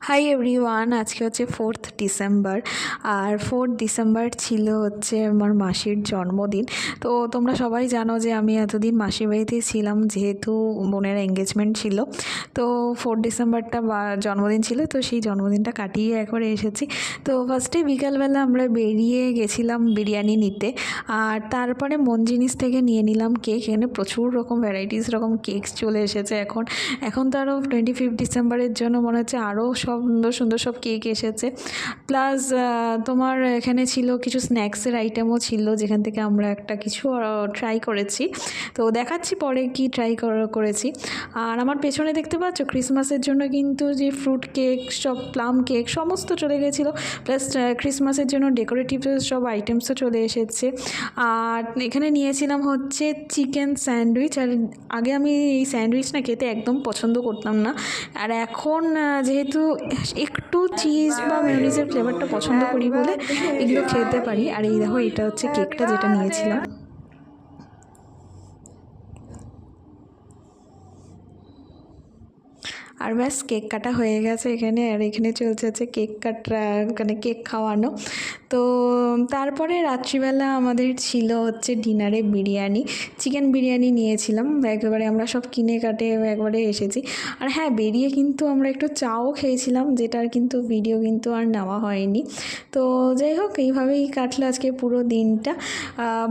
Hi everyone, আজকে হচ্ছে 4th December. আর 4th December ছিল হচ্ছে আমার মাসির জন্মদিন। তো তোমরা সবাই জানো যে আমি এতদিন মাসির বাড়িতেই ছিলাম, যেহেতু বোনের এঙ্গেজমেন্ট ছিল। তো 4th ডিসেম্বরটা জন্মদিন ছিল, তো সেই জন্মদিনটা কাটিয়ে একবারে এসেছি। তো ফার্স্টে বিকালবেলা আমরা বেরিয়ে গেছিলাম বিরিয়ানি নিতে, আর তারপরে মন জিনিস থেকে নিয়ে নিলাম কেক। এখানে প্রচুর রকম ভ্যারাইটিস রকম কেকস চলে এসেছে। এখন তো আরও 25 ডিসেম্বরের জন্য মনে হচ্ছে আরও সব সুন্দর সুন্দর সব কেক এসেছে। প্লাস তোমার এখানে ছিল কিছু স্ন্যাক্সের আইটেমও ছিল, যেখান থেকে আমরা একটা কিছু ট্রাই করেছি। তো দেখাচ্ছি পরে কি ট্রাই করেছি। আর আমার পেছনে দেখতে পাচ্ছ ক্রিসমাসের জন্য কিন্তু যে ফ্রুট কেক, সব প্লাম কেক সমস্ত চলে গেছিলো। প্লাস ক্রিসমাসের জন্য ডেকোরেটিভ সব আইটেমসও চলে এসেছে। আর এখানে নিয়েছিলাম হচ্ছে চিকেন স্যান্ডউইচ। আর আগে আমি এই স্যান্ডউইচ না খেতে একদম পছন্দ করতাম না, আর এখন যেহেতু একটু চিজ বা মেয়োনিজের ফ্লেভারটা পছন্দ করি বলে এগুলো খেতে পারি। আর এই দেখো, এটা হচ্ছে কেকটা যেটা নিয়েছিলাম। আর ব্যাস কেক কাটা হয়ে গেছে এখানে। আর এখানে চলছে হচ্ছে কেক কাটা, মানে কেক খাওয়ানো। তো তারপরে রাত্রিবেলা আমাদের ছিল হচ্ছে ডিনারে বিরিয়ানি, চিকেন বিরিয়ানি নিয়েছিলাম। একেবারে আমরা সব কিনে কাটে একবারে এসেছি। আর হ্যাঁ, বেরিয়ে কিন্তু আমরা একটু চাও খেয়েছিলাম, যেটার কিন্তু ভিডিও কিন্তু আর নেওয়া হয়নি। তো যাই হোক, এইভাবেই কাটলো আজকে পুরো দিনটা।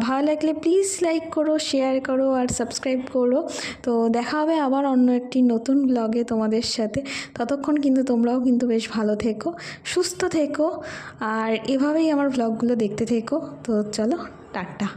ভালো লাগলে প্লিজ লাইক করো, শেয়ার করো আর সাবস্ক্রাইব করো। তো দেখা হবে আবার অন্য একটি নতুন ব্লগে তোমাদের সাথে। ততক্ষণ কিন্তু তোমরাও কিন্তু বেশ ভালো থেকো, সুস্থ থেকো, আর এভাবেই আমার ব্লগগুলো দেখতে থেকো। তো চলো, টাটা।